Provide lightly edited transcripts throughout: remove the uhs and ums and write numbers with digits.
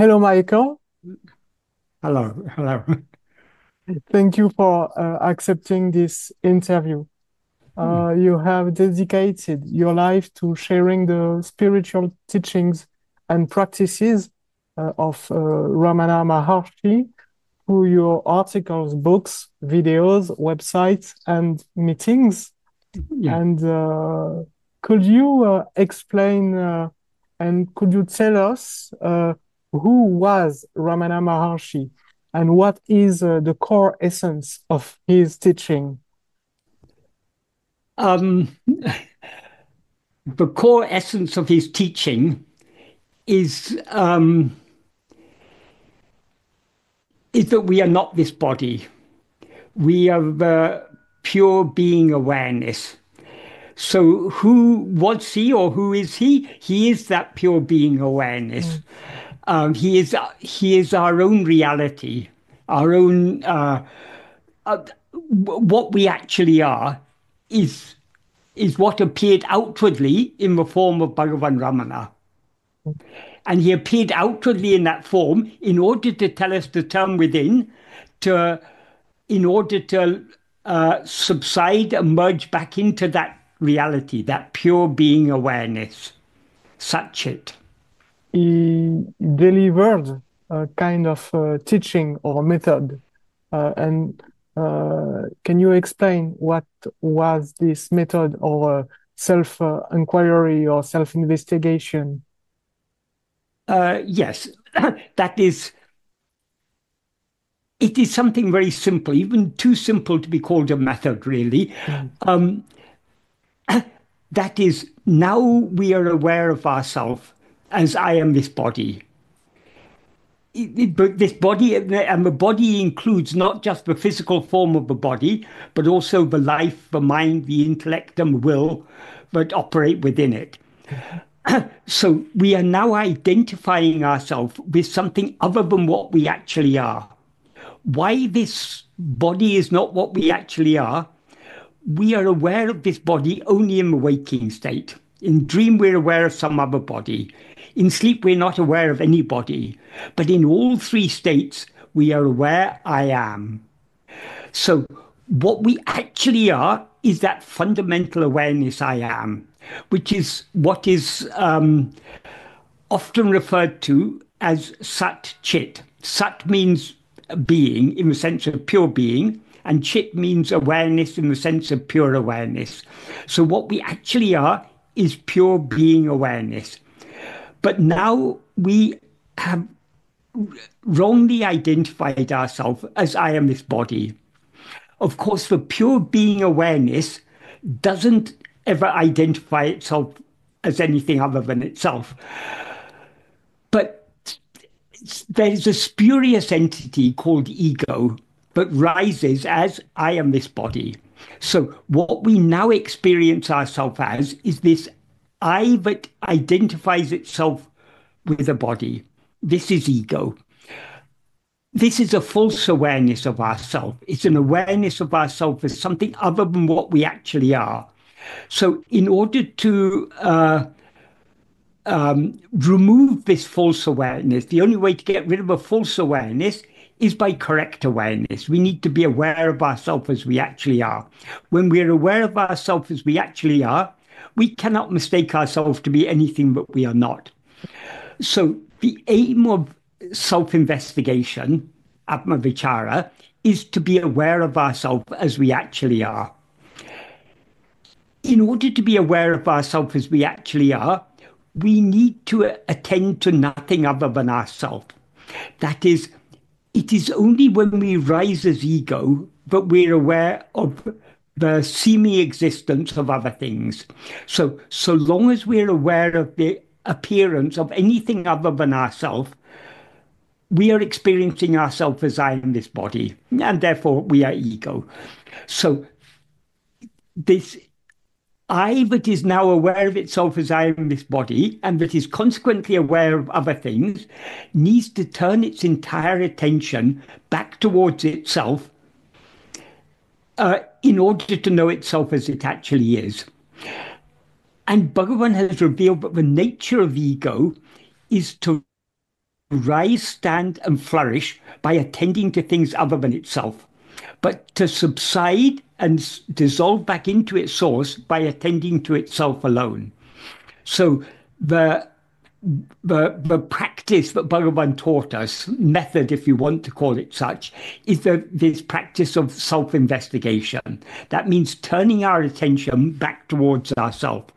Hello, Michael. Hello, hello. Thank you for accepting this interview. You have dedicated your life to sharing the spiritual teachings and practices of Ramana Maharshi through your articles, books, videos, websites, and meetings. Yeah. And could you explain and could you tell us who was Ramana Maharshi and what is the core essence of his teaching? Um, the core essence of his teaching is is that we are not this body. We are the pure being awareness. So who was he or who is he? He is that pure being awareness. Mm, He is our own reality, our own what we actually are is is what appeared outwardly in the form of Bhagavan Ramana. mm. And he appeared outwardly in that form in order to tell us to turn within, to in order to subside and merge back into that reality, that pure being awareness. Such it. He delivered a kind of teaching or method. And can you explain what was this method or self-inquiry or self-investigation? Yes, that is. It is something very simple, even too simple to be called a method, really. Mm, Um, that is, now we are aware of ourselves as I am this body. But this body, and the body includes not just the physical form of the body, but also the life, the mind, the intellect, and the will that operate within it. mhm, So we are now identifying ourselves with something other than what we actually are. Why this body is not what we actually are, we are aware of this body only in the waking state. In dream, we're aware of some other body. In sleep, we're not aware of any body. But in all three states, we are aware I am. So, what we actually are is that fundamental awareness I am, which is what is often referred to as Sat Chit. Sat means being in the sense of pure being, and Chit means awareness in the sense of pure awareness. So, what we actually are is pure being awareness. But now we have wrongly identified ourselves as I am this body. Of course, the pure being awareness doesn't ever identify itself as anything other than itself. But there is a spurious entity called ego that rises as I am this body. So, what we now experience ourselves as is this I that identifies itself with a body. This is ego. This is a false awareness of ourself. It's an awareness of ourself as something other than what we actually are. So, in order to remove this false awareness, the only way to get rid of a false awareness is by correct awareness. We need to be aware of ourselves as we actually are. When we're aware of ourselves as we actually are, we cannot mistake ourselves to be anything that we are not. So the aim of self-investigation, Atma Vichara, is to be aware of ourselves as we actually are. In order to be aware of ourselves as we actually are, we need to attend to nothing other than ourselves. That is, it is only when we rise as ego that we're aware of the semi-existence of other things. So long as we're aware of the appearance of anything other than ourselves, we are experiencing ourselves as I am this body, and therefore we are ego. So this I that is now aware of itself as I am this body, and that is consequently aware of other things, needs to turn its entire attention back towards itself in order to know itself as it actually is. And Bhagavan has revealed that the nature of ego is to rise, stand, and flourish by attending to things other than itself, but to subside and dissolve back into its source by attending to itself alone. So the practice that Bhagavan taught us, method if you want to call it such, is this practice of self-investigation. That means turning our attention back towards ourselves.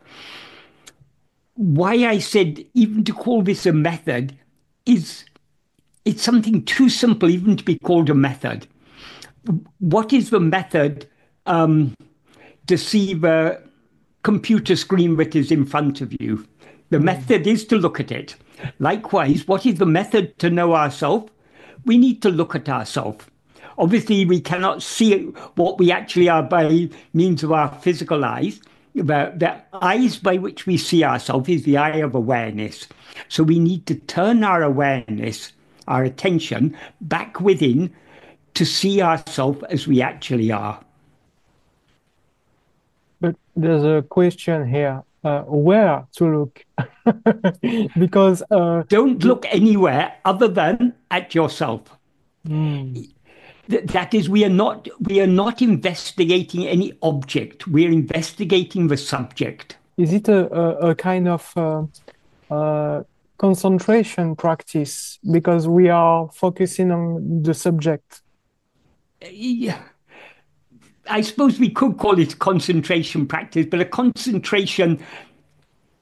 Why I said even to call this a method is it's something too simple even to be called a method. What is the method to see the computer screen that is in front of you? The method is to look at it. Likewise, what is the method to know ourselves? We need to look at ourselves. Obviously, we cannot see what we actually are by means of our physical eyes. The eyes by which we see ourselves is the eye of awareness. So we need to turn our awareness, our attention, back within to see ourselves as we actually are. But there's a question here. Where to look? Because don't look anywhere other than at yourself. That is, we are not investigating any object. We are investigating the subject. Is it a kind of concentration practice because we are focusing on the subject? Yeah. I suppose we could call it concentration practice, but a concentration,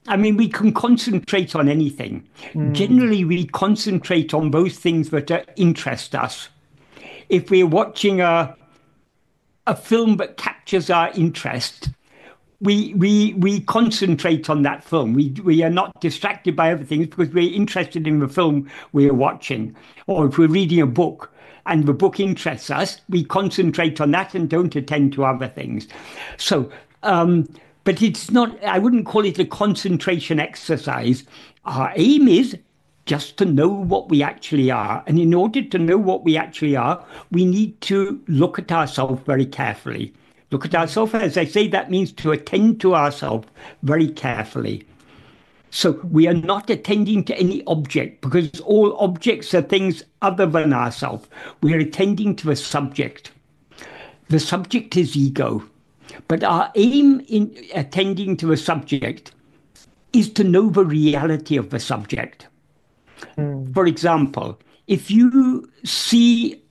I mean, we can concentrate on anything. Generally, we concentrate on those things that interest us. If we're watching a film that captures our interest, we concentrate on that film. We are not distracted by other things because we're interested in the film we're watching. Or if we're reading a book, and the book interests us, we concentrate on that and don't attend to other things. So, but it's not, I wouldn't call it a concentration exercise. Our aim is just to know what we actually are. And in order to know what we actually are, we need to look at ourselves very carefully. Look at ourselves, as I say, that means to attend to ourselves very carefully. So we are not attending to any object because all objects are things other than ourselves. We are attending to a subject. The subject is ego. But our aim in attending to a subject is to know the reality of the subject. For example, if you see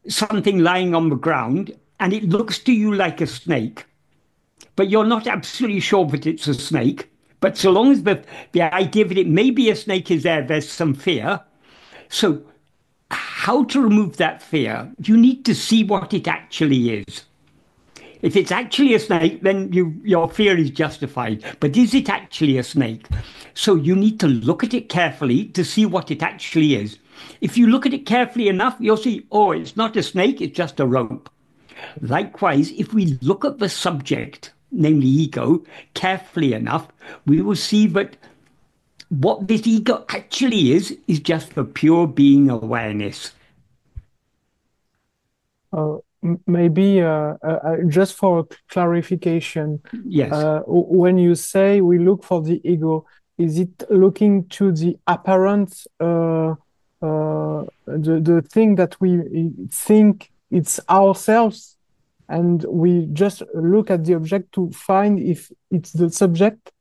something lying on the ground and it looks to you like a snake, but you're not absolutely sure that it's a snake, but so long as the idea that it may be a snake is there, there's some fear. So how to remove that fear? You need to see what it actually is. If it's actually a snake, then your fear is justified. But is it actually a snake? So you need to look at it carefully to see what it actually is. If you look at it carefully enough, you'll see, oh, it's not a snake, it's just a rope. Likewise, if we look at the subject, namely ego, carefully enough, we will see that what this ego actually is just the pure being awareness. Maybe just for clarification, yes. When you say we look for the ego, is it looking to the apparent, the thing that we think it's ourselves, and we just look at the object to find if it's the subject?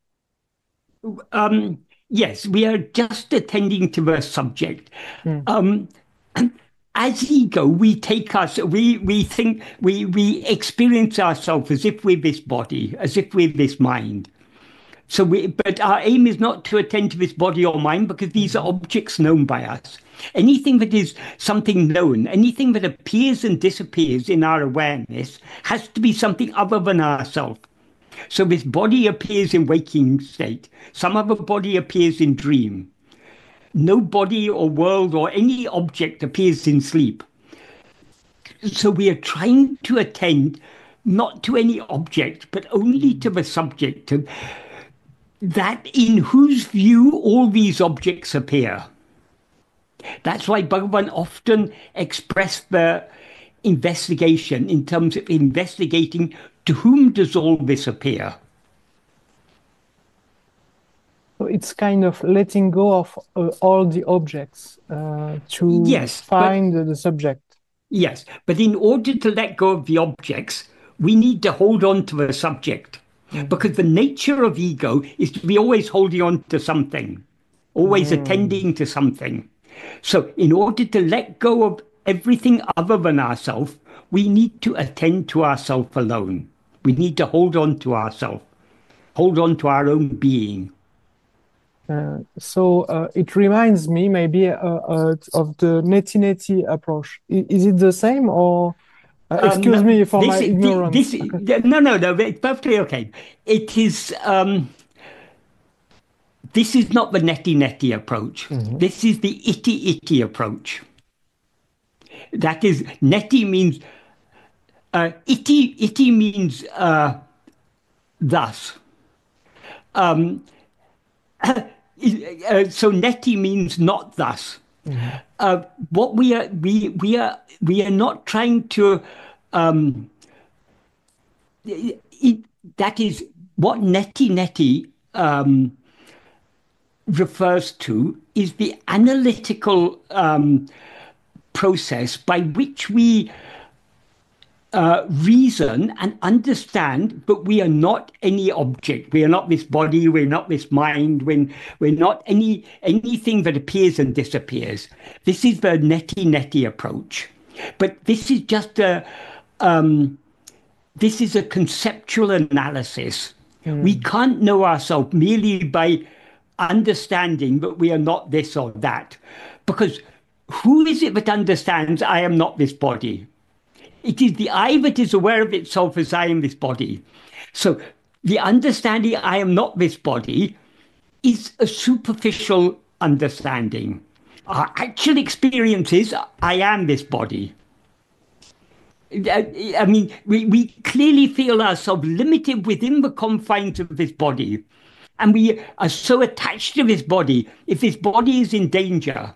Yes, we are just attending to the subject. As ego, we think, we experience ourselves as if we're this body, as if we're this mind. But our aim is not to attend to this body or mind because these are objects known by us. Anything that is something known, anything that appears and disappears in our awareness has to be something other than ourselves. So this body appears in waking state. Some other body appears in dream. No body or world or any object appears in sleep. So we are trying to attend not to any object, but only to the subject, to that in whose view all these objects appear. That's why Bhagavan often expressed the investigation in terms of investigating to whom does all this appear. So it's kind of letting go of all the objects to Yes, find the subject. yes, but in order to let go of the objects, we need to hold on to a subject. Mm. Because the nature of ego is to be always holding on to something, always Mm. attending to something. So, in order to let go of everything other than ourselves, we need to attend to ourselves alone. We need to hold on to ourselves, hold on to our own being. So it reminds me maybe of the neti-neti approach. Is it the same or excuse No, me for my ignorance? no, it's perfectly okay. It is, this is not the neti neti approach. Mhm. This is the iti iti approach. That is, neti means, iti means thus. So neti means not thus. Mhm. What we are not trying to that is what neti neti refers to is the analytical process by which we reason and understand, but we are not any object. We are not this body. We're not this mind. We're not anything that appears and disappears. This is the neti neti approach. But this is just this is a conceptual analysis. We Mm. can't know ourselves merely by understanding that we are not this or that. Because who is it that understands I am not this body? It is the I that is aware of itself as I am this body. So the understanding I am not this body is a superficial understanding. Our actual experience is I am this body. I mean, we clearly feel ourselves limited within the confines of this body. And we are so attached to this body. If this body is in danger,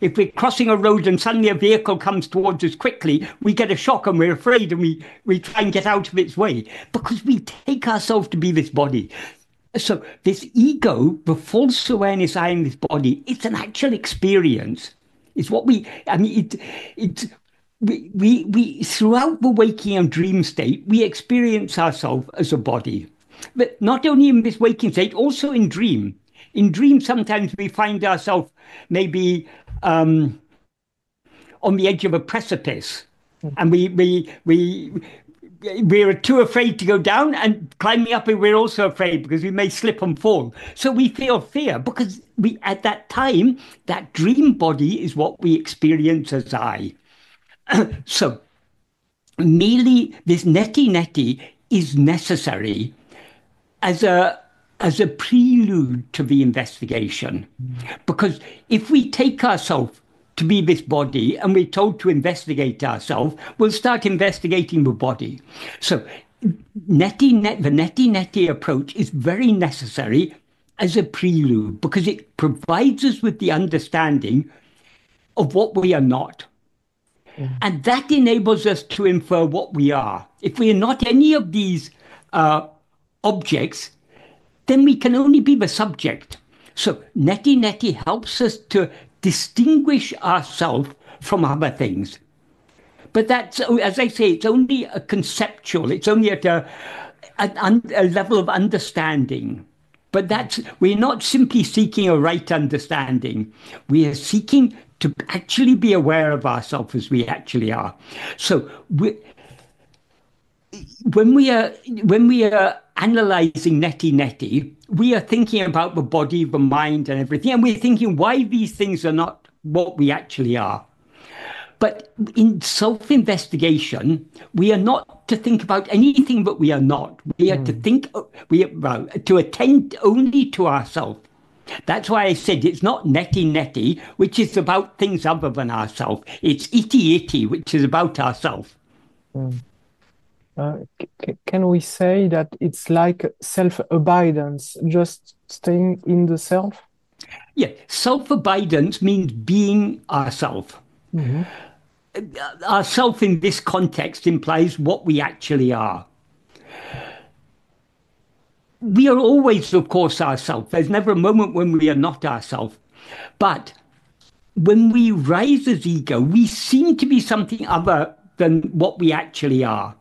if we're crossing a road and suddenly a vehicle comes towards us quickly, we get a shock and we're afraid and we try and get out of its way because we take ourselves to be this body. So this ego, the false awareness I am this body, it's an actual experience. It's what I mean, it's, we throughout the waking and dream state, we experience ourselves as a body. But not only in this waking state, also in dream. In dream, sometimes we find ourselves maybe on the edge of a precipice, and we're too afraid to go down, and climbing up we're also afraid because we may slip and fall. So we feel fear because we at that time that dream body is what we experience as I. So merely this neti neti is necessary as a prelude to the investigation. Because if we take ourselves to be this body and we're told to investigate ourselves, we'll start investigating the body. So the neti neti approach is very necessary as a prelude because it provides us with the understanding of what we are not. Mm. And that enables us to infer what we are. If we are not any of these objects, then we can only be the subject. So neti neti helps us to distinguish ourselves from other things. But that's, as I say, it's only a conceptual, it's only at a level of understanding. But we're not simply seeking a right understanding. We are seeking to actually be aware of ourselves as we actually are. So when we are analyzing neti neti, we are thinking about the body, the mind, and everything, and we're thinking why these things are not what we actually are. But in self-investigation, we are not to think about anything that we are not. We are to think, to attend only to ourselves. That's why I said it's not neti neti, which is about things other than ourselves. It's iti iti, which is about ourselves. Mm. Can we say that it's like self-abidance, just staying in the self? Yeah, self-abidance means being ourselves. Mm-hmm. Ourself in this context implies what we actually are. we are always, of course, ourselves. There's never a moment when we are not ourselves. But when we rise as ego, we seem to be something other than what we actually are.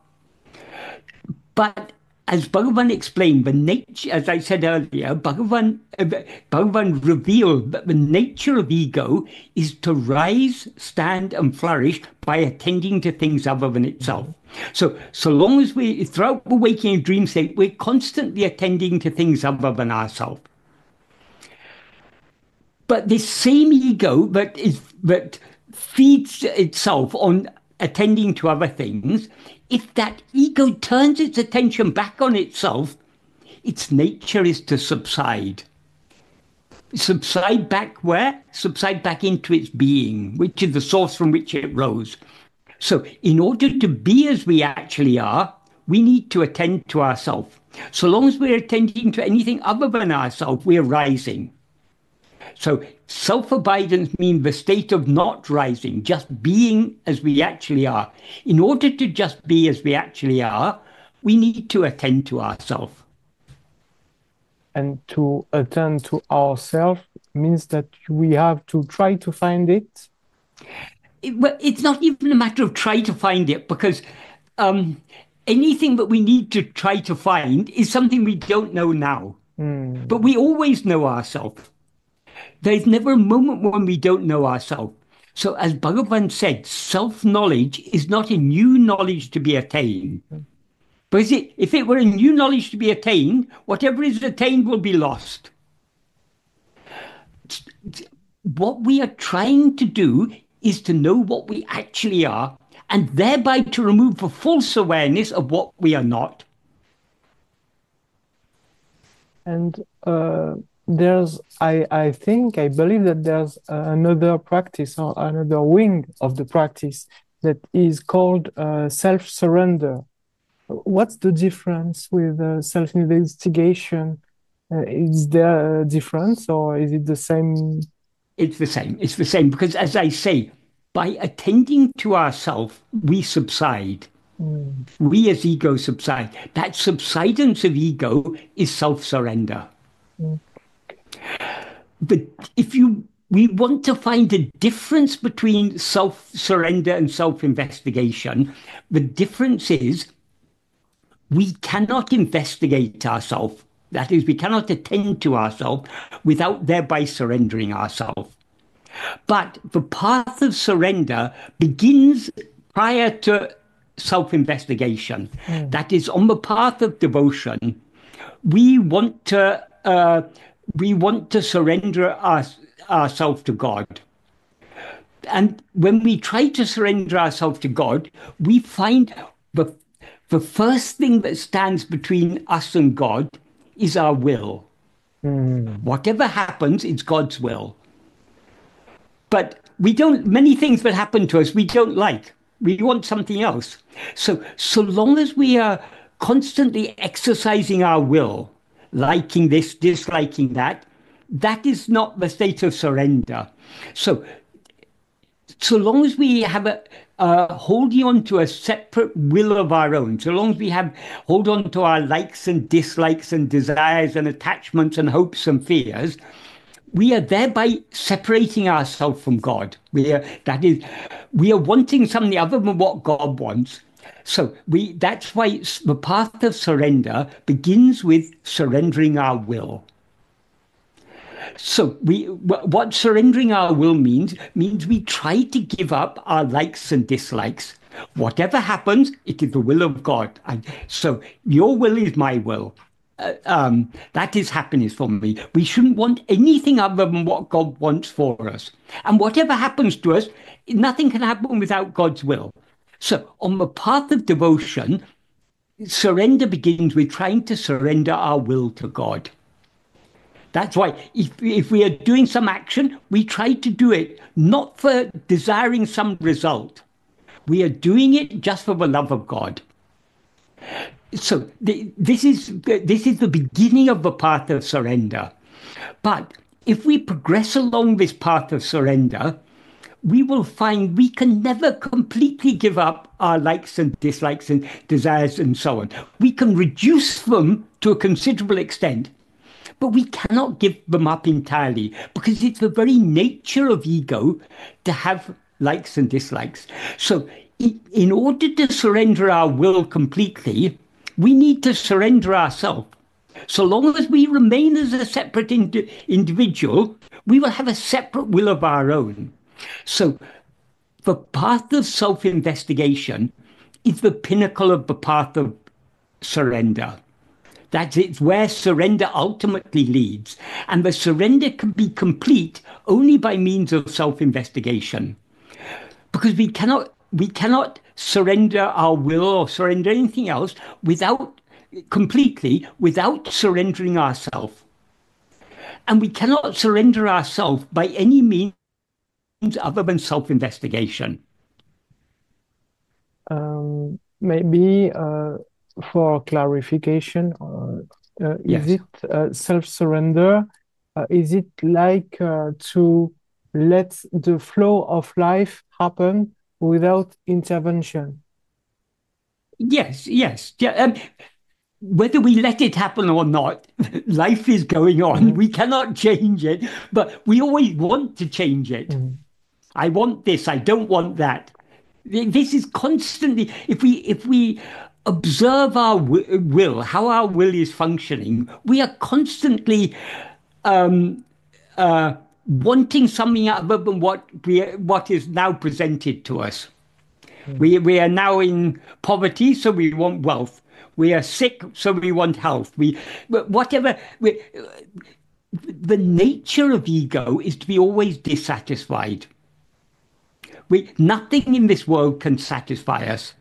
But as Bhagavan explained, the nature, as I said earlier, Bhagavan revealed that the nature of ego is to rise, stand, and flourish by attending to things other than itself. So long as throughout the waking and dream state, we're constantly attending to things other than ourselves. But this same ego that feeds itself on attending to other things, if that ego turns its attention back on itself, its nature is to subside. Subside back where? Subside back into its being, which is the source from which it rose. So in order to be as we actually are, we need to attend to ourselves. So long as we're attending to anything other than ourselves, we're rising. So self-abidance means the state of not rising, just being as we actually are. In order to just be as we actually are, we need to attend to ourselves. And to attend to ourselves means that we have to try to find it? It's not even a matter of try to find it, because anything that we need to try to find is something we don't know now. But we always know ourselves. There's never a moment when we don't know ourselves. So as Bhagavan said, self-knowledge is not a new knowledge to be attained. But if it were a new knowledge to be attained, whatever is attained will be lost. What we are trying to do is to know what we actually are, and thereby to remove the false awareness of what we are not. And I believe that there's another practice or another wing of the practice that is called self-surrender. What's the difference with self-investigation? Is there a difference, or is it the same? It's the same. It's the same, because as I say, by attending to ourselves, we subside. We as ego subside. That subsidence of ego is self-surrender. But we want to find a difference between self-surrender and self-investigation. The difference is we cannot investigate ourselves. That is, we cannot attend to ourselves without thereby surrendering ourselves. But the path of surrender begins prior to self-investigation. That is, on the path of devotion, we want to surrender ourselves to God. And when we try to surrender ourselves to God, we find the first thing that stands between us and God is our will. Whatever happens, it's God's will. But many things that happen to us, we don't like. We want something else. So long as we are constantly exercising our will, liking this, disliking that, that is not the state of surrender. So long as we have holding on to a separate will of our own, so long as we hold on to our likes and dislikes and desires and attachments and hopes and fears, we are thereby separating ourselves from God. We are wanting something other than what God wants. So that's why the path of surrender begins with surrendering our will. So what surrendering our will means we try to give up our likes and dislikes. Whatever happens, it is the will of God. So your will is my will. That is happiness for me. We shouldn't want anything other than what God wants for us. And whatever happens to us, nothing can happen without God's will. So on the path of devotion, surrender begins with trying to surrender our will to God. That's why if we are doing some action, we try to do it not for desiring some result. We are doing it just for the love of God. So this is the beginning of the path of surrender. But if we progress along this path of surrender, we will find we can never completely give up our likes and dislikes and desires and so on. We can reduce them to a considerable extent, but we cannot give them up entirely, because it's the very nature of ego to have likes and dislikes. So in order to surrender our will completely, we need to surrender ourselves. So long as we remain as a separate individual, we will have a separate will of our own. So the path of self-investigation is the pinnacle of the path of surrender. That's it's where surrender ultimately leads. And the surrender can be complete only by means of self-investigation. Because we cannot surrender our will or surrender anything else completely without surrendering ourselves. And we cannot surrender ourselves by any means other than self-investigation. Maybe for clarification, Yes. is it self-surrender? Is it like to let the flow of life happen without intervention? Yes. Yeah, whether we let it happen or not, life is going on. We cannot change it, but we always want to change it. I want this, I don't want that. This is constantly, if we observe our will, how our will is functioning, we are constantly wanting something other than what is now presented to us. We are now in poverty, so we want wealth. We are sick, so we want health. The nature of ego is to be always dissatisfied. Nothing in this world can satisfy us.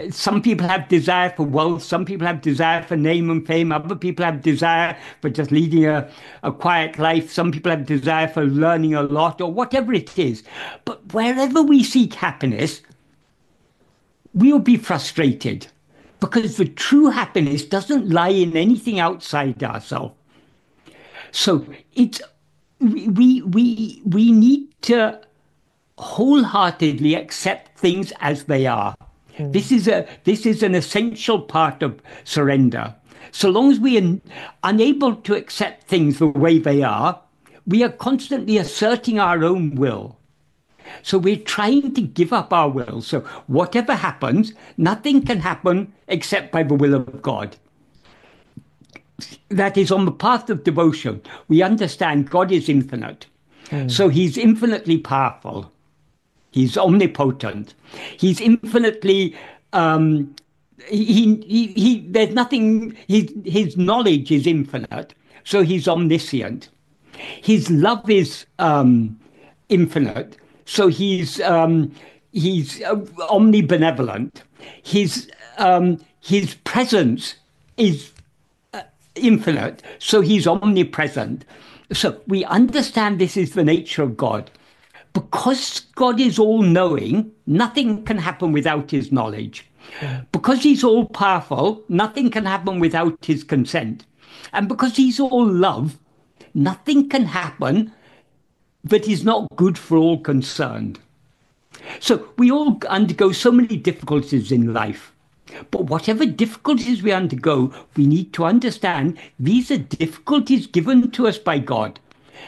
Some people have desire for wealth, some people have desire for name and fame, other people have desire for just leading a quiet life, some people have desire for learning a lot, or whatever it is. But wherever we seek happiness, we will be frustrated, because the true happiness doesn't lie in anything outside ourselves. So we need to wholeheartedly accept things as they are. This is an essential part of surrender. So long as we are unable to accept things the way they are, we are constantly asserting our own will. So we're trying to give up our will. So whatever happens, nothing can happen except by the will of God. That is, on the path of devotion, we understand God is infinite. So he's infinitely powerful. He's omnipotent. He's infinitely, there's nothing, his knowledge is infinite. So he's omniscient. His love is infinite. So he's omnibenevolent. His presence is infinite. So he's omnipresent. So we understand this is the nature of God. Because God is all-knowing, nothing can happen without his knowledge. Because he's all-powerful, nothing can happen without his consent. And because he's all love, nothing can happen that is not good for all concerned. So we all undergo so many difficulties in life. But whatever difficulties we undergo, we need to understand these are difficulties given to us by God.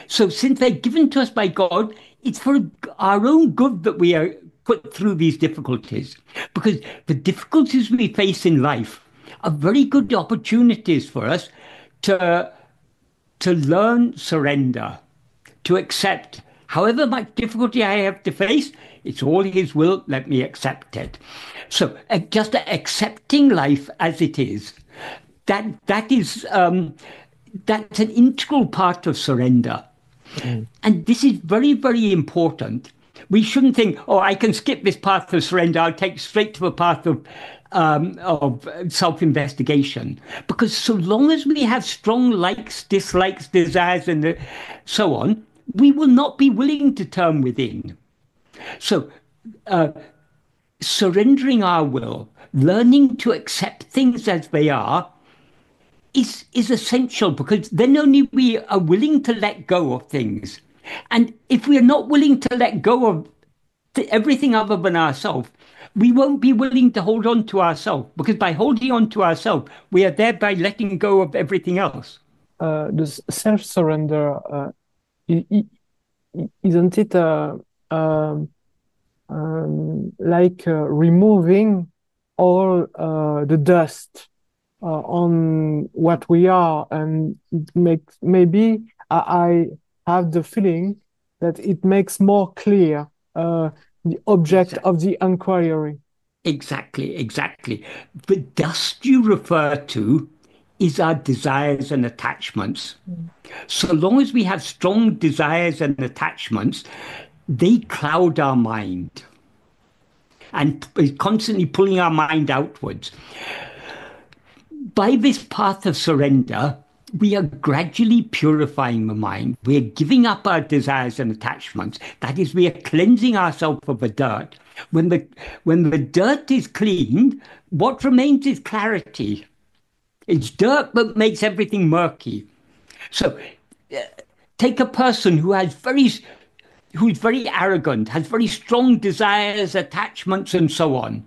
So since they're given to us by God, it's for our own good that we are put through these difficulties. Because the difficulties we face in life are very good opportunities for us to learn surrender, to accept however much difficulty I have to face, it's all his will, let me accept it. So just accepting life as it is, that's an integral part of surrender. And this is very, very important. We shouldn't think, oh, I can skip this path of surrender, I'll take straight to the path of self-investigation. Because so long as we have strong likes, dislikes, desires, and so on, we will not be willing to turn within. So surrendering our will, learning to accept things as they are, is essential, because then only we are willing to let go of things. And if we're not willing to let go of everything other than ourselves, we won't be willing to hold on to ourselves, because by holding on to ourselves, we are thereby letting go of everything else. The self-surrender, isn't it like removing all the dust on what we are, and it makes, maybe I have the feeling that it makes more clear the object of the inquiry. Exactly, exactly. The dust you refer to is our desires and attachments. So long as we have strong desires and attachments, they cloud our mind and is constantly pulling our mind outwards. By this path of surrender, we are gradually purifying the mind. We are giving up our desires and attachments. That is, we are cleansing ourselves of the dirt. When the dirt is cleaned, what remains is clarity. It's dirt that makes everything murky. So take a person who's very arrogant, has very strong desires, attachments, and so on.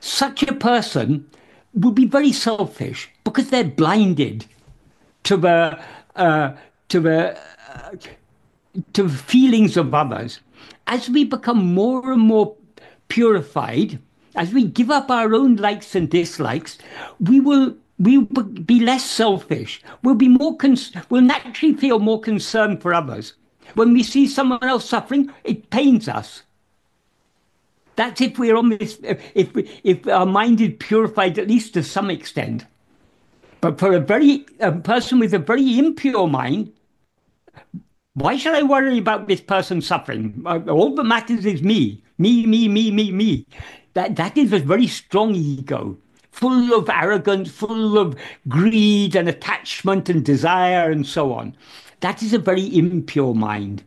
Such a person will be very selfish because they're blinded to the feelings of others. As we become more and more purified, as we give up our own likes and dislikes, we'll be less selfish. We'll naturally feel more concern for others. When we see someone else suffering, it pains us. That's if we're on this, if our mind is purified at least to some extent. But for a person with a very impure mind, why should I worry about this person suffering? All that matters is me. Me. That is a very strong ego, full of arrogance, full of greed and attachment and desire and so on. That is a very impure mind.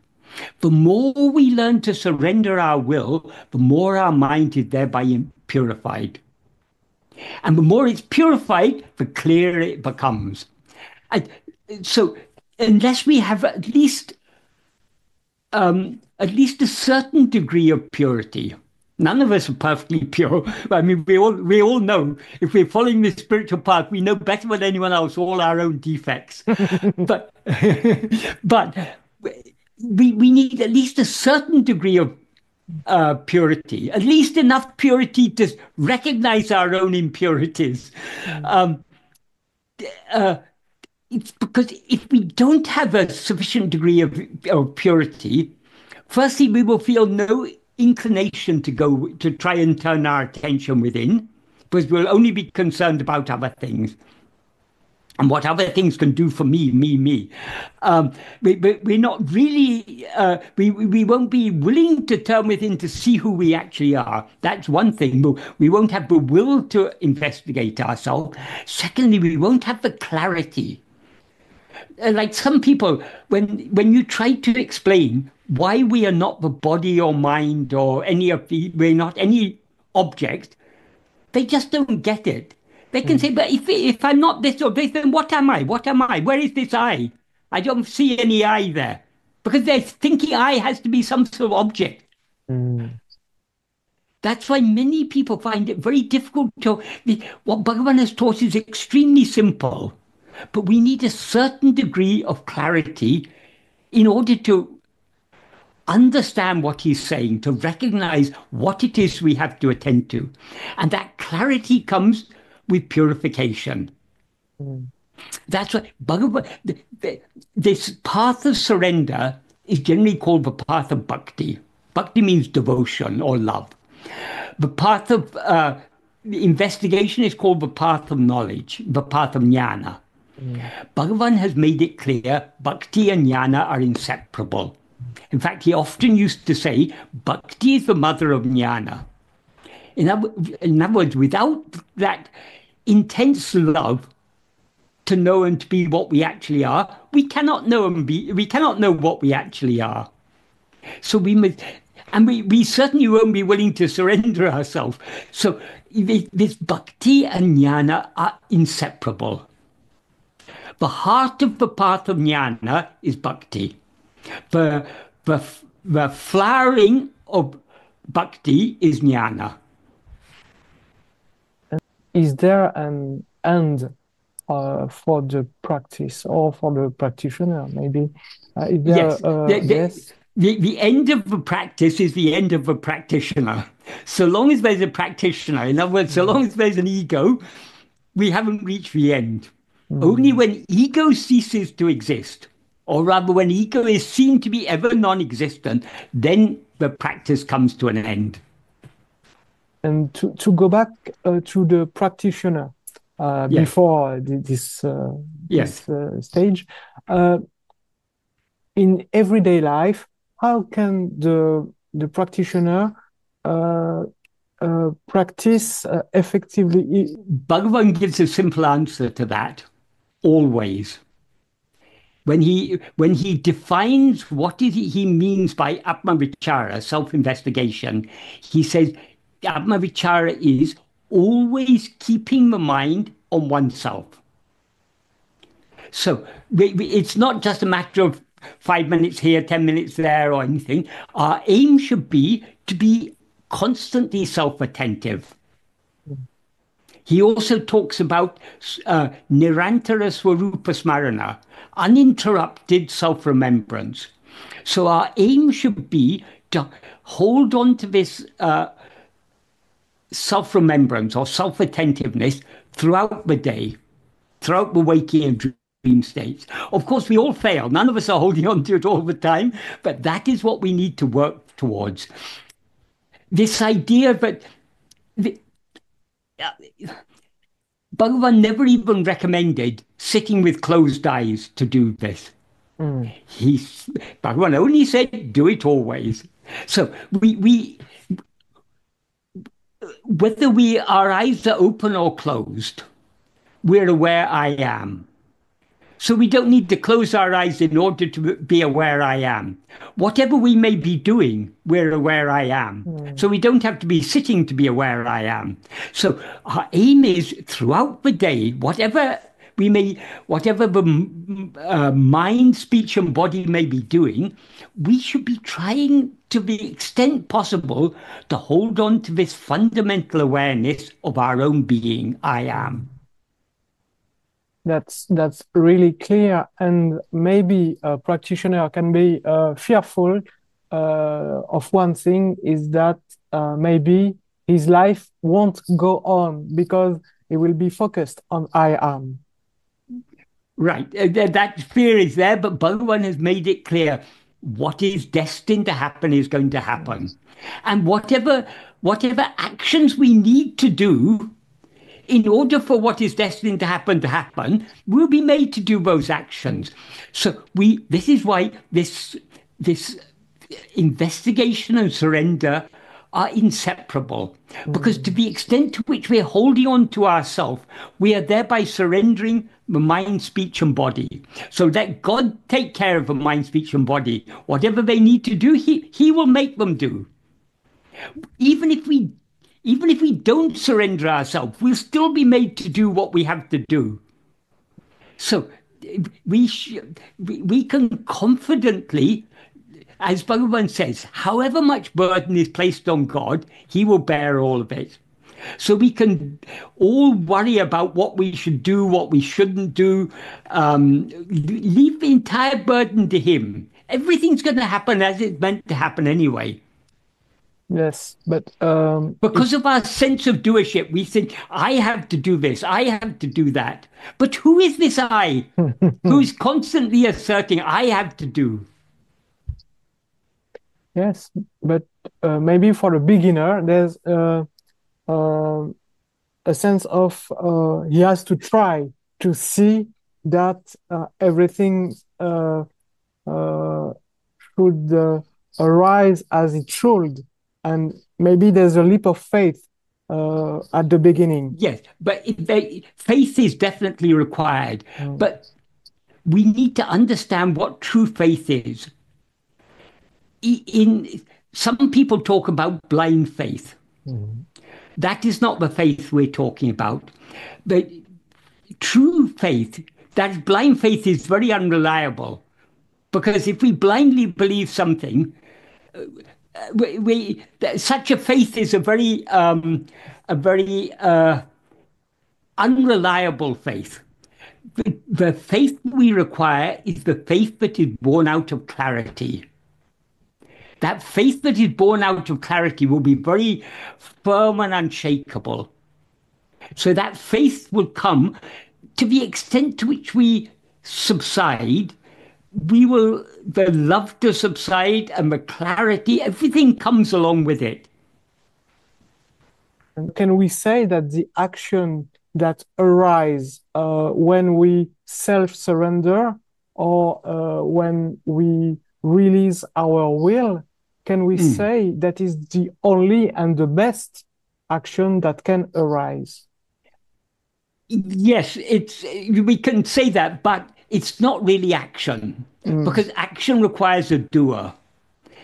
The more we learn to surrender our will, the more our mind is thereby purified. And the more it's purified, the clearer it becomes. And so unless we have at least a certain degree of purity, none of us are perfectly pure. I mean, we all know, if we're following the spiritual path, we know better than anyone else all our own defects. but we need at least a certain degree of purity, at least enough purity to recognize our own impurities. It's because if we don't have a sufficient degree of purity, firstly, we will feel no inclination to try and turn our attention within, because we'll only be concerned about other things and what other things can do for me. We're not really, we won't be willing to turn within to see who we actually are. That's one thing. We won't have the will to investigate ourselves. Secondly, we won't have the clarity. Like some people, when you try to explain why we are not the body or mind or we're not any object, they just don't get it. They can say, but if I'm not this or this, then what am I? What am I? Where is this I? I don't see any I there. Because they're thinking I has to be some sort of object. That's why many people find it very difficult to... What Bhagavan has taught is extremely simple. But we need a certain degree of clarity in order to understand what he's saying, to recognize what it is we have to attend to. And that clarity comes with purification. That's what Bhagavan, this path of surrender is generally called the path of bhakti. Bhakti means devotion or love. The path of investigation is called the path of knowledge, the path of jnana. Bhagavan has made it clear bhakti and jnana are inseparable. In fact, he often used to say, bhakti is the mother of jnana. In other words, without that intense love to know and to be what we actually are, we cannot know what we actually are. So we certainly won't be willing to surrender ourselves. So this bhakti and jnana are inseparable. The heart of the path of jnana is bhakti. The, the, the flowering of bhakti is jnana. Is there an end for the practice or for the practitioner? Maybe is there? Yes. Yes. The end of the practice is the end of the practitioner. So long as there's a practitioner, in other words, so long as there's an ego, we haven't reached the end. Only when ego ceases to exist, or rather when ego is seen to be ever non-existent, then the practice comes to an end. And to go back to the practitioner Yes. before this Yes. stage, in everyday life, how can the practitioner practice effectively? Bhagavan gives a simple answer to that. Always. When he defines what he means by Atma Vichara, self-investigation, he says Atma Vichara is always keeping the mind on oneself. So it's not just a matter of 5 minutes here, 10 minutes there, or anything. Our aim should be to be constantly self-attentive. He also talks about Nirantara Swarupa Smarana, uninterrupted self-remembrance. So our aim should be to hold on to this self-remembrance or self-attentiveness throughout the day, throughout the waking and dream states. Of course, we all fail. None of us are holding on to it all the time, but that is what we need to work towards. This idea that Bhagavan never even recommended sitting with closed eyes to do this. Bhagavan only said, do it always. So whether our eyes are open or closed, we're aware I am. So we don't need to close our eyes in order to be aware I am. Whatever we may be doing, we're aware I am. So we don't have to be sitting to be aware I am. So our aim is throughout the day, whatever the mind, speech, and body may be doing, we should be trying to the extent possible to hold on to this fundamental awareness of our own being, I am. That's really clear, and maybe a practitioner can be fearful of one thing, is that maybe his life won't go on because he will be focused on I am. Right, that fear is there, but Bhagavan has made it clear what is destined to happen is going to happen, and whatever actions we need to do in order for what is destined to happen, we'll be made to do those actions. So this is why this investigation and surrender are inseparable. Because to the extent to which we're holding on to ourselves, we are thereby surrendering the mind, speech, and body. So let God take care of the mind, speech, and body. Whatever they need to do, He will make them do. Even if we don't surrender ourselves, we'll still be made to do what we have to do. So we can confidently, as Bhagavan says, however much burden is placed on God, He will bear all of it. So we can all worry about what we should do, what we shouldn't do, leave the entire burden to Him. Everything's going to happen as it's meant to happen anyway. Yes, but because of our sense of doership, we think, I have to do this, I have to do that. But who is this I who is constantly asserting, I have to do? Yes, but maybe for a beginner, there's a sense of he has to try to see that everything should arise as it should. And maybe there's a leap of faith at the beginning. Yes, but faith is definitely required. But we need to understand what true faith is. Some people talk about blind faith. That is not the faith we're talking about. But true faith, that blind faith is very unreliable. Because if we blindly believe something, such a faith is a very unreliable faith. The faith we require is the faith that is born out of clarity. That faith that is born out of clarity will be very firm and unshakable. So that faith will come to the extent to which we subside. The love to subside and the clarity, everything comes along with it. And can we say that the action that arise when we self-surrender or when we release our will, can we say that is the only and the best action that can arise? Yes, we can say that, but it's not really action, because action requires a doer.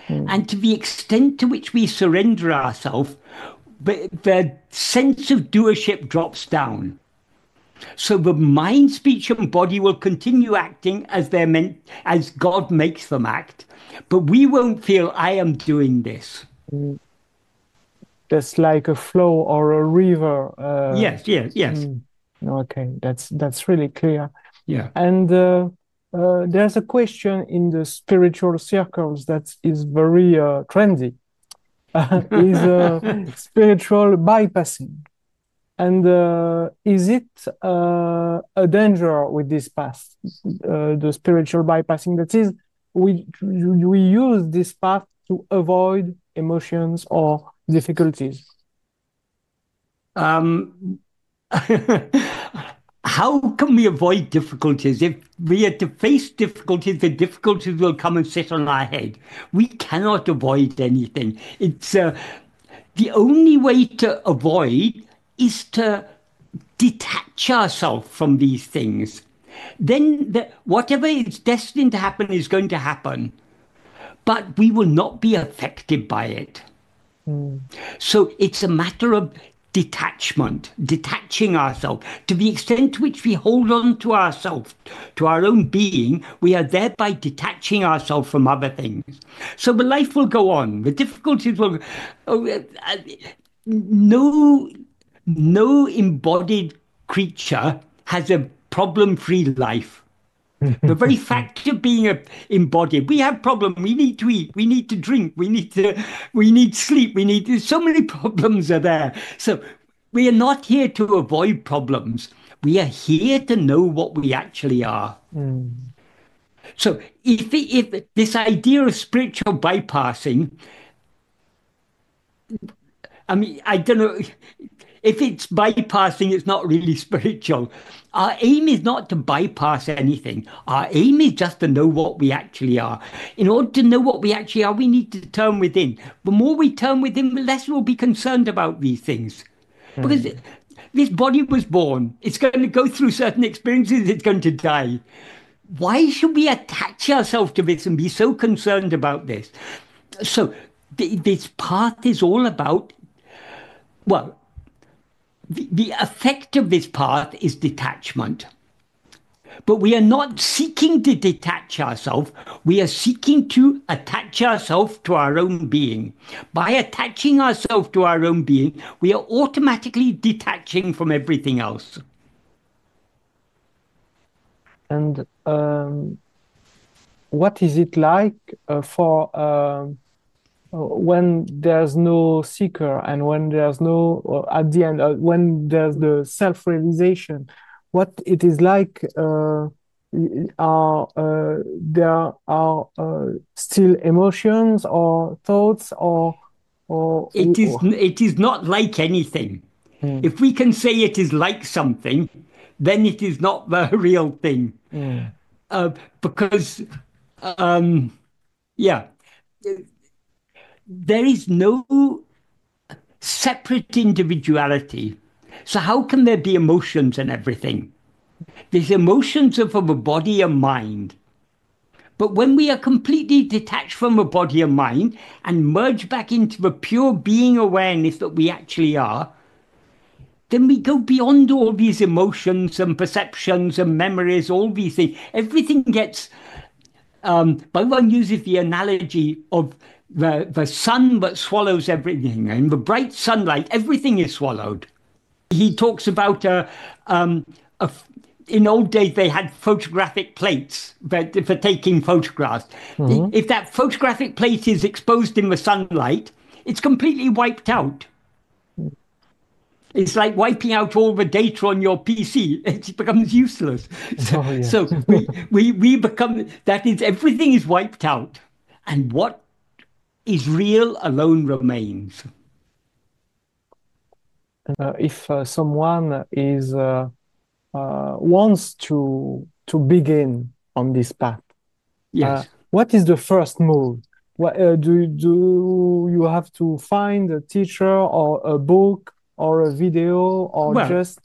And to the extent to which we surrender ourselves, the sense of doership drops down. So the mind, speech, and body will continue acting as they're meant, as God makes them act, but we won't feel I am doing this. That's like a flow or a river. Yes. Okay, that's really clear. Yeah. And there's a question in the spiritual circles that is very trendy. Is spiritual bypassing. And is it a danger with this path, the spiritual bypassing? That is, we use this path to avoid emotions or difficulties. How can we avoid difficulties? If we are to face difficulties, the difficulties will come and sit on our head. We cannot avoid anything. It's the only way to avoid is to detach ourselves from these things. Then whatever is destined to happen is going to happen, but we will not be affected by it. So it's a matter of detachment, detaching ourselves. To the extent to which we hold on to ourselves, to our own being, we are thereby detaching ourselves from other things. So the life will go on. The difficulties will... No embodied creature has a problem-free life. The very fact of being embodied, we have problems. We need to eat. We need to drink. We need sleep. So many problems are there. So we are not here to avoid problems. We are here to know what we actually are. So if this idea of spiritual bypassing, I mean, I don't know. If it's bypassing, it's not really spiritual. Our aim is not to bypass anything. Our aim is just to know what we actually are. In order to know what we actually are, we need to turn within. The more we turn within, the less we'll be concerned about these things. Because this body was born. It's going to go through certain experiences. It's going to die. Why should we attach ourselves to this and be so concerned about this? So this path is all about, well, the effect of this path is detachment. But we are not seeking to detach ourselves. We are seeking to attach ourselves to our own being. By attaching ourselves to our own being, we are automatically detaching from everything else. And what is it like for when there's no seeker and when there's no, at the end, when there's the self-realization, what it is like, there are still emotions or thoughts or it is not like anything. If we can say it is like something, then it is not the real thing. Because, there is no separate individuality. So how can there be emotions and everything? These emotions are from a body and mind. But when we are completely detached from a body and mind and merge back into the pure being awareness that we actually are, then we go beyond all these emotions and perceptions and memories, all these things. Everything gets Bhagavan uses the analogy of the sun that swallows everything. In the bright sunlight, everything is swallowed. He talks about in old days they had photographic plates for taking photographs. If that photographic plate is exposed in the sunlight, it's completely wiped out. It's like wiping out all the data on your PC. It becomes useless. So we become, that is, everything is wiped out. And what is real alone remains. If someone is wants to begin on this path, yes, what is the first move? What do you have to find a teacher or a book or a video or just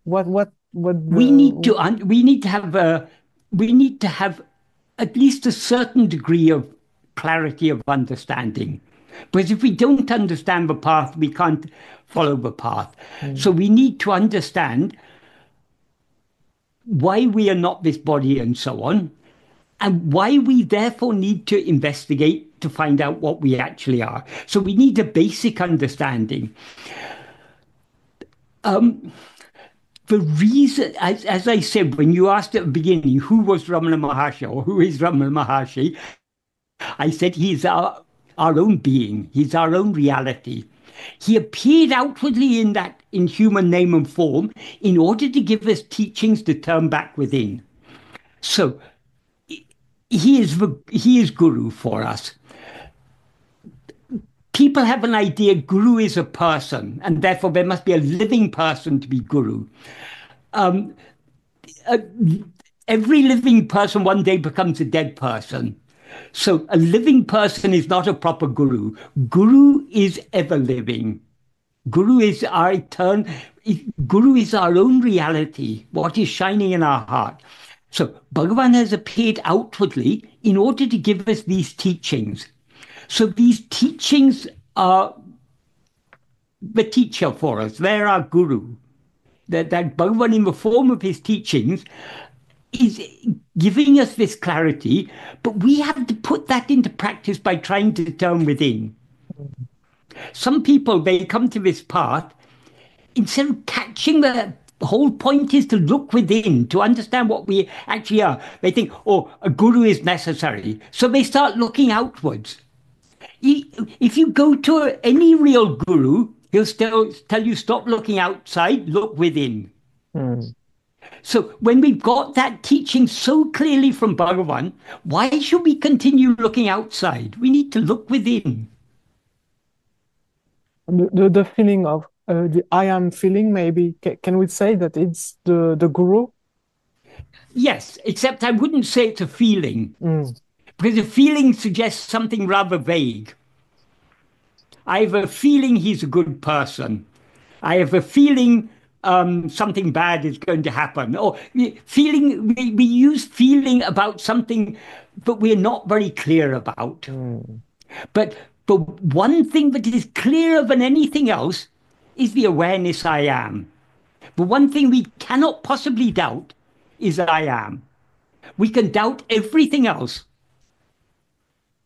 what we need to have at least a certain degree of clarity of understanding. Because if we don't understand the path, we can't follow the path. So we need to understand why we are not this body and so on, and why we therefore need to investigate to find out what we actually are. So we need a basic understanding. The reason, as I said, when you asked at the beginning, who was Ramana Maharshi or who is Ramana Maharshi, I said he's our own being. He's our own reality. He appeared outwardly in human name and form in order to give us teachings to turn back within. So he is Guru for us. People have an idea Guru is a person, and therefore there must be a living person to be Guru. Every living person one day becomes a dead person. So a living person is not a proper Guru. Guru is ever living. Guru is our Guru is our own reality, what is shining in our heart. So Bhagavan has appeared outwardly in order to give us these teachings. So these teachings are the teacher for us. They're our Guru. That Bhagavan, in the form of his teachings, is giving us this clarity, but we have to put that into practice by trying to turn within. Some people, they come to this path, instead of catching the whole point is to look within, to understand what we actually are. They think, oh, a guru is necessary. So they start looking outwards. If you go to any real guru, he'll still tell you, stop looking outside, look within. So when we've got that teaching so clearly from Bhagavan, why should we continue looking outside? We need to look within. The feeling of the I am feeling, maybe, can we say that it's the guru? Yes, except I wouldn't say it's a feeling. Because a feeling suggests something rather vague. I have a feeling he's a good person. I have a feeling something bad is going to happen. Or feeling, we use feeling about something that we're not very clear about. But one thing that is clearer than anything else is the awareness I am. But one thing we cannot possibly doubt is I am. We can doubt everything else.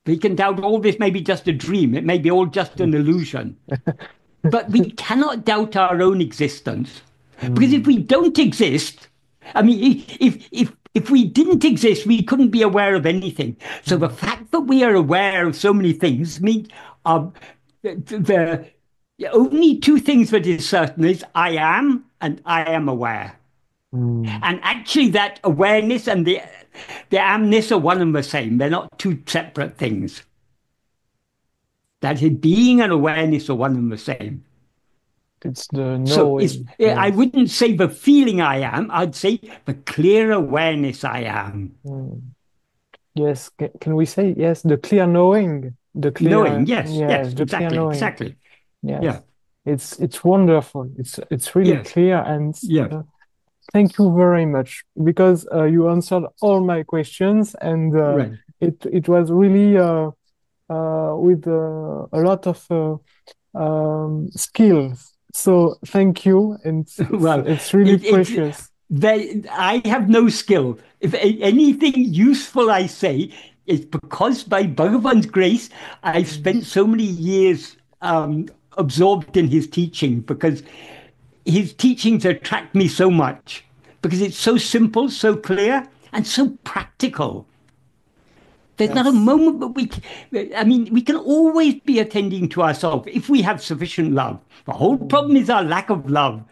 We can doubt all this may be just a dream. It may be all just an illusion. But we cannot doubt our own existence. Because if we don't exist, I mean, if we didn't exist, we couldn't be aware of anything. So the fact that we are aware of so many things means the only two things that is certain is I am and I am aware. And actually that awareness and the amness are one and the same. They're not two separate things. That is, being and awareness are one and the same. It's the knowing. So I wouldn't say the feeling I am, I'd say the clear awareness I am. Yes, can we say, yes, the clear knowing? The clear knowing, yes, the exactly, clear knowing. Exactly. Yes. Yeah. It's wonderful. It's really clear, and thank you very much, because you answered all my questions, and it was really with a lot of skills. So thank you, and it's really precious. I have no skill. If anything useful I say It's because by Bhagavan's grace, I've spent so many years absorbed in his teaching, because his teachings attract me so much, because it's so simple, so clear, and so practical. There's not a moment but we can always be attending to ourselves if we have sufficient love. The whole problem is our lack of love.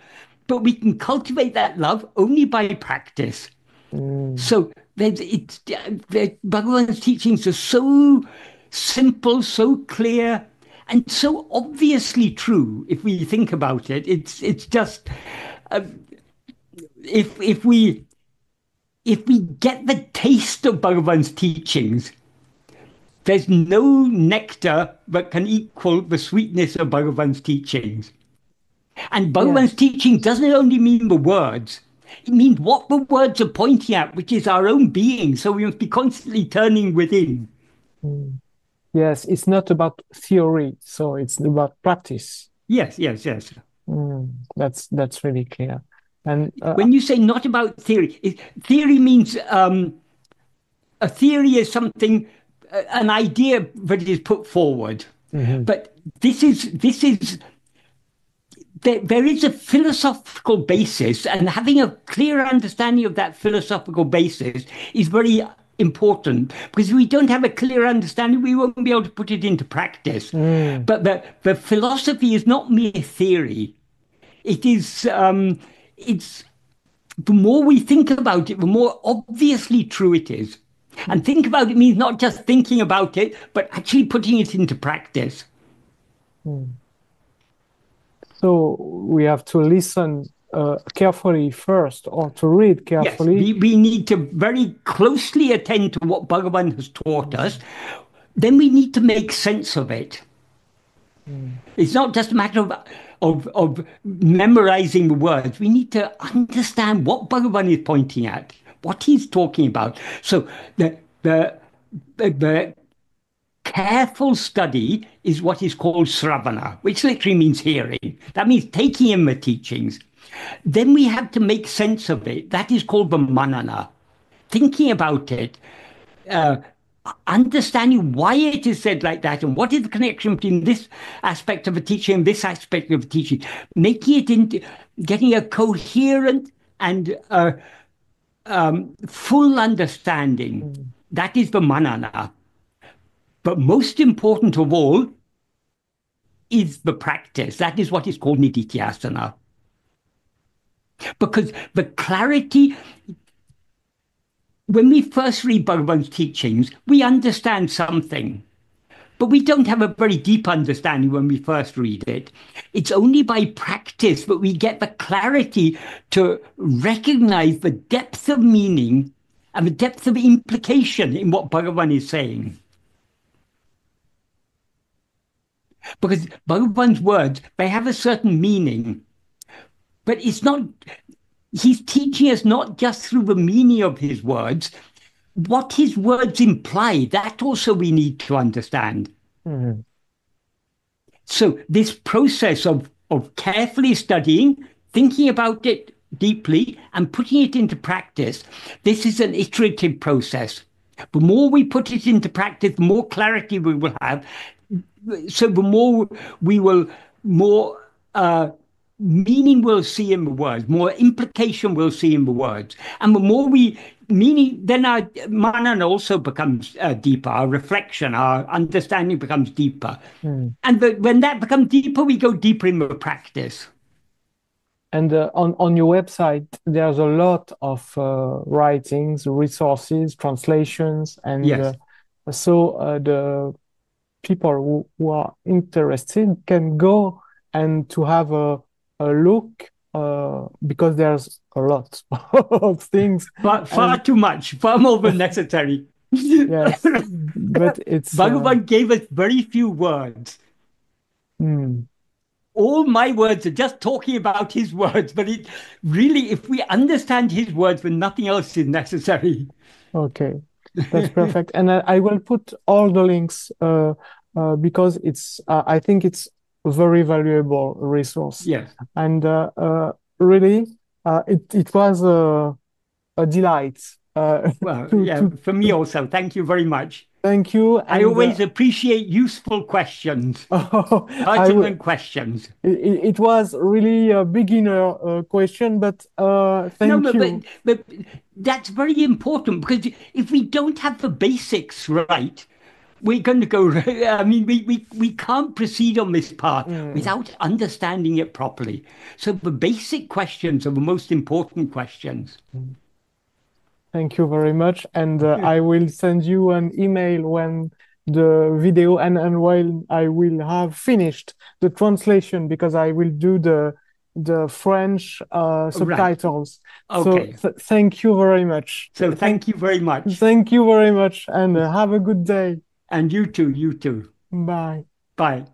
But we can cultivate that love only by practice. So Bhagavan's teachings are so simple, so clear, and so obviously true. If we think about it, it's just if we get the taste of Bhagavan's teachings, there's no nectar that can equal the sweetness of Bhagavan's teachings. And Bhagavan's teaching doesn't only mean the words, it means what the words are pointing at, which is our own being. So we must be constantly turning within. Yes, it's not about theory, so it's about practice. Yes. That's really clear. And when you say not about theory, theory means a theory is something, an idea that is put forward. But this is there is a philosophical basis, and having a clear understanding of that philosophical basis is very important, because if we don't have a clear understanding, we won't be able to put it into practice. But the philosophy is not mere theory. It is, it's, the more we think about it, the more obviously true it is. And think about it means not just thinking about it, but actually putting it into practice. So we have to listen carefully first, or to read carefully. Yes, we need to very closely attend to what Bhagavan has taught us. Then we need to make sense of it. It's not just a matter of memorizing the words. We need to understand what Bhagavan is pointing at, what he's talking about. So the careful study is what is called sravana, which literally means hearing. That means taking in the teachings. Then we have to make sense of it. That is called the manana. Thinking about it, understanding why it is said like that, and what is the connection between this aspect of the teaching and this aspect of the teaching. Making it into, getting a coherent and full understanding. That is the manana. But most important of all is the practice. That is what is called nididhyasana. Because the clarity, when we first read Bhagavan's teachings, we understand something. But we don't have a very deep understanding when we first read it. It's only by practice that we get the clarity to recognize the depth of meaning and the depth of implication in what Bhagavan is saying. Because Bhagavan's words, they have a certain meaning. But it's not, he's teaching us not just through the meaning of his words, what his words imply, that also we need to understand. So this process of carefully studying, thinking about it deeply, and putting it into practice, this is an iterative process. The more we put it into practice, the more clarity we will have. So the more we will, more meaning we'll see in the words, more implication we'll see in the words. And the more meaning, then our manana also becomes deeper, our reflection, our understanding becomes deeper. And when that becomes deeper, we go deeper in the practice. And on your website, there's a lot of writings, resources, translations, and so the people who are interested can go and to have a look, because there's a lot of things. Far too much, far more than necessary. Yes, but it's... Bhagavan gave us very few words. All my words are just talking about his words, but it really, if we understand his words, then nothing else is necessary. Okay, that's perfect. And I will put all the links because it's, I think it's a very valuable resource. Yes. And really, it was a delight Well, yeah, to for me also. Thank you very much. thank you. I And always appreciate useful questions, I will. pertinent questions. It was really a beginner question, but No, thank you. but that's very important because if we don't have the basics right, we're going to go. I mean, we can't proceed on this path Mm, without understanding it properly. So the basic questions are the most important questions. thank you very much. And I will send you an email when the video and while I will have finished the translation because I will do the French Right. subtitles. So Okay. thank you very much. So thank you very much. Thank you very much, and have a good day. And you too, you too. Bye. Bye.